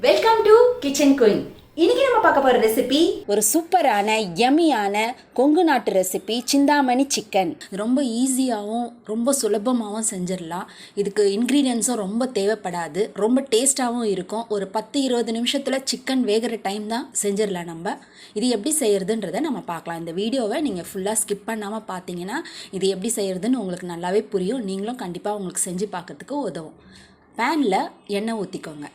Welcome to kitchen queen. இன்னைக்கு நம்ம பார்க்க போற ரெசிபி ஒரு சூப்பரான யம்மியான கொங்கு நாட்டு ரெசிபி சிந்தாமணி சிக்கன். ரொம்ப ஈஸியாகவும் ரொம்ப சுலபமாகவும் செஞ்சிடலாம். இதுக்கு இன்க்ரீடியன்ஸும் ரொம்ப தேவைப்படாது, ரொம்ப டேஸ்ட்டாகவும் இருக்கும். ஒரு 10-20 நிமிஷத்தில் சிக்கன் வேகிற டைம் தான் செஞ்சிடலாம். நம்ம இது எப்படி செய்கிறதுன்றதை நம்ம பார்க்கலாம். இந்த வீடியோவை நீங்கள் ஃபுல்லாக ஸ்கிப் பண்ணாமல் பார்த்தீங்கன்னா இது எப்படி செய்கிறதுன்னு உங்களுக்கு நல்லாவே புரியும். நீங்களும் கண்டிப்பாக உங்களுக்கு செஞ்சு பார்க்கறதுக்கு உதவும். பேனில் எண்ணெய் ஊற்றிக்கோங்க,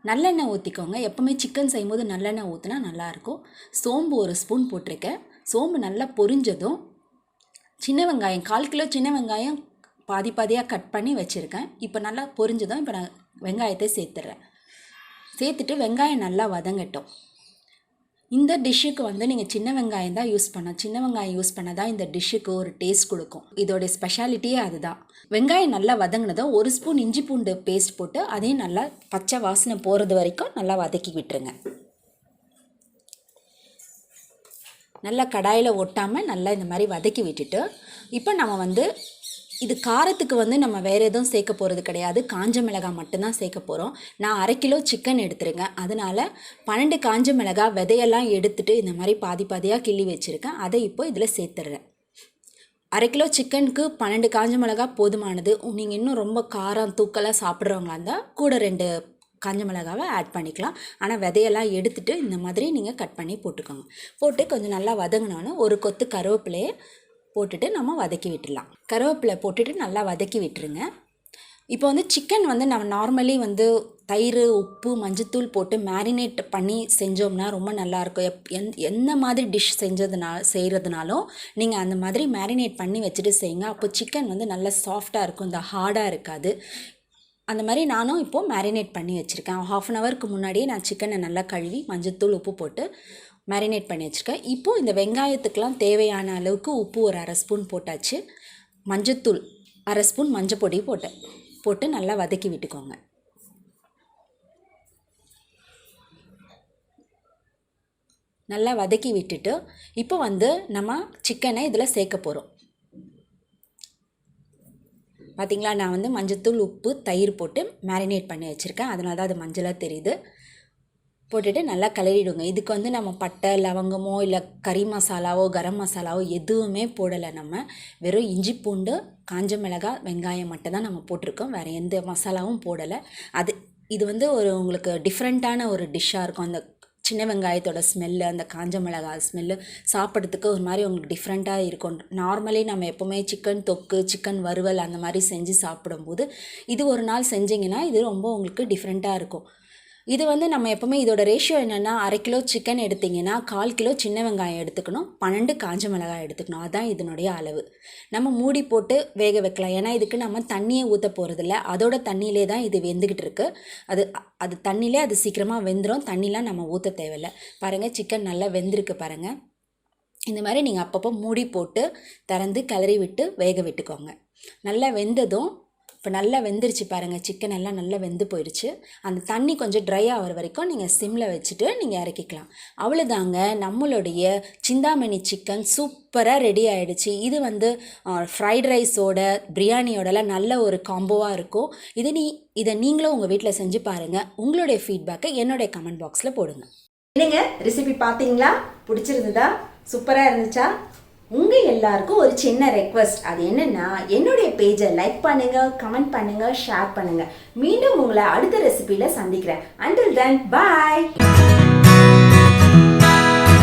நல்லெண்ணெய் ஊற்றிக்கோங்க. எப்போவுமே சிக்கன் செய்யும்போது நல்லெண்ணெய் ஊற்றினா நல்லாயிருக்கும். சோம்பு ஒரு ஸ்பூன் போட்டிருக்கேன். சோம்பு நல்லா பொரிஞ்சதும் சின்ன வெங்காயம் 1/4 கிலோ சின்ன வெங்காயம் பாதியாக கட் பண்ணி வச்சுருக்கேன். இப்போ நல்லா பொரிஞ்சதும் இப்போ நான் வெங்காயத்தை சேர்த்துட்றேன். சேர்த்துட்டு வெங்காயம் நல்லா வதங்கட்டும். இந்த டிஷ்ஷுக்கு நீங்கள் சின்ன வெங்காயம் தான் யூஸ் பண்ணணும். சின்ன வெங்காயம் யூஸ் பண்ண தான் இந்த டிஷ்ஷுக்கு ஒரு டேஸ்ட் கொடுக்கும். இதோடைய ஸ்பெஷாலிட்டியே அதுதான். வெங்காயம் நல்லா வதங்கினதும் 1 ஸ்பூன் இஞ்சி பூண்டு பேஸ்ட் போட்டு அதையும் நல்லா பச்சை வாசனை போகிறது வரைக்கும் நல்லா வதக்கி விட்டுருங்க. நல்லா கடாயில் ஒட்டாமல் நல்லா இந்த மாதிரி வதக்கி விட்டுட்டு இப்போ நம்ம இது காரத்துக்கு நம்ம வேறு எதுவும் சேர்க்க போகிறது கிடையாது. காஞ்ச மிளகாய் மட்டும்தான் சேர்க்க போகிறோம். நான் 1/2 கிலோ சிக்கன் எடுத்துருக்கேன். அதனால் 12 காஞ்ச மிளகாய் விதையெல்லாம் எடுத்துகிட்டு இந்த மாதிரி பாதியாக கிள்ளி வச்சுருக்கேன். அதை இப்போ இதில் சேர்த்துடுறேன். 1/2 கிலோ சிக்கனுக்கு 12 காஞ்ச மிளகாய் போதுமானது. நீங்கள் இன்னும் ரொம்ப காரம் தூக்கலாக சாப்பிட்றவங்களா இருந்தால் கூட 2 காஞ்ச மிளகாவை ஆட் பண்ணிக்கலாம். ஆனால் விதையெல்லாம் எடுத்துகிட்டு இந்த மாதிரி நீங்கள் கட் பண்ணி போட்டுக்கோங்க. போட்டு கொஞ்சம் நல்லா வதங்கினாலும் ஒரு கொத்து கருவேப்பிலையை போட்டுட்டு நம்ம வதக்கி விட்டுடலாம். கருவேப்பிலை போட்டுட்டு நல்லா வதக்கி விட்டுருங்க. இப்போ சிக்கன் நம்ம நார்மலி தயிர், உப்பு, மஞ்சத்தூள் போட்டு மேரினேட் பண்ணி செஞ்சோம்னா ரொம்ப நல்லாயிருக்கும். எந்த மாதிரி டிஷ் செய்கிறதுனாலும் நீங்கள் அந்த மாதிரி மேரினேட் பண்ணி வச்சுட்டு செய்யுங்க. அப்போ சிக்கன் நல்லா சாஃப்டாக இருக்கும், இந்த ஹார்டாக இருக்காது. அந்த மாதிரி நானும் இப்போது மேரினேட் பண்ணி வச்சுருக்கேன். 1/2 அன் ஹவருக்கு முன்னாடியே நான் சிக்கனை நல்லா கழுவி மஞ்சத்தூள், உப்பு போட்டு மேரினேட் பண்ணி வச்சுருக்கேன். இப்போது இந்த வெங்காயத்துக்கெலாம் தேவையான அளவுக்கு உப்பு ஒரு 1/2 ஸ்பூன் போட்டாச்சு. மஞ்சத்தூள் 1/2 ஸ்பூன் மஞ்சள் பொடி போட்டு நல்லா வதக்கி விட்டுக்கோங்க. நல்லா வதக்கி விட்டுட்டு இப்போ நம்ம சிக்கனை இதில் சேர்க்க போகிறோம். பார்த்திங்களா, நான் மஞ்சத்தூள், உப்பு, தயிர் போட்டு மேரினேட் பண்ணி வச்சுருக்கேன். அதனால தான் அது மஞ்சளாக தெரியுது. போட்டுட்டு நல்லா கிளறிடுங்க. இதுக்கு நம்ம பட்டை, லவங்கமோ இல்லை கறி மசாலாவோ கரம் மசாலாவோ எதுவுமே போடலை. நம்ம வெறும் இஞ்சி பூண்டு, காஞ்ச மிளகாய், வெங்காயம் மட்டும் தான் நம்ம போட்டிருக்கோம். வேறு எந்த மசாலாவும் போடலை. இது ஒரு உங்களுக்கு டிஃப்ரெண்ட்டான ஒரு டிஷ்ஷாக இருக்கும். அந்த சின்ன வெங்காயத்தோட ஸ்மெல்லு, அந்த காஞ்ச மிளகாய் ஸ்மெல்லு சாப்பிட்றதுக்கு ஒரு மாதிரி உங்களுக்கு டிஃப்ரெண்ட்டாக இருக்கும். நார்மலி நம்ம எப்போவுமே சிக்கன் தொக்கு, சிக்கன் வறுவல் அந்த மாதிரி செஞ்சு சாப்பிடும்போது இது ஒரு நாள் செஞ்சிங்கன்னா இது ரொம்ப உங்களுக்கு டிஃப்ரெண்ட்டாக இருக்கும். இது நம்ம எப்போவுமே இதோட ரேஷியோ என்னென்னா 1/2 கிலோ சிக்கன் எடுத்திங்கன்னா 1/4 கிலோ சின்ன வெங்காயம் எடுத்துக்கணும், 12 காஞ்ச மிளகாய் எடுத்துக்கணும். அதுதான் இதனுடைய அளவு. நம்ம மூடி போட்டு வேக வைக்கலாம். ஏன்னா இதுக்கு நம்ம தண்ணியே ஊற்ற போகிறதில்ல. அதோட தண்ணியிலே தான் இது வெந்துக்கிட்டு இருக்குது. அது தண்ணியிலே அது சீக்கிரமாக வெந்துடும். தண்ணிலாம் நம்ம ஊற்ற தேவையில்லை. பாருங்கள், சிக்கன் நல்லா வெந்திருக்கு பாருங்கள். இந்த மாதிரி நீங்கள் அப்பப்போ மூடி போட்டு திறந்து கிளறி விட்டு வேக விட்டுக்கோங்க. நல்லா வெந்ததும் இப்போ நல்லா வெந்துருச்சு பாருங்கள். சிக்கன் எல்லாம் நல்லா வெந்து போயிடுச்சு. அந்த தண்ணி கொஞ்சம் ட்ரை ஆகிற வரைக்கும் நீங்கள் சிம்மில் வச்சுட்டு நீங்கள் இறக்கிக்கலாம். அவ்வளோதாங்க, நம்மளுடைய சிந்தாமணி சிக்கன் சூப்பராக ரெடி ஆகிடுச்சு. இது ஃப்ரைட் ரைஸோட, பிரியாணியோடலாம் நல்ல ஒரு காம்போவாக இருக்கும். இதை நீங்களும் உங்கள் வீட்டில் செஞ்சு பாருங்கள். உங்களுடைய ஃபீட்பேக்கை என்னுடைய கமெண்ட் பாக்ஸில் போடுங்க. என்னங்க, ரெசிபி பார்த்தீங்களா? பிடிச்சிருந்ததா? சூப்பராக இருந்துச்சா? உங்கள் எல்லாருக்கும் ஒரு சின்ன ரெக்வஸ்ட். அது என்னென்னா, என்னுடைய பேஜை லைக் பண்ணுங்கள், கமெண்ட் பண்ணுங்கள், ஷேர் பண்ணுங்கள். மீண்டும் உங்களை அடுத்த ரெசிபியில் சந்திக்கிறேன். Until then, bye.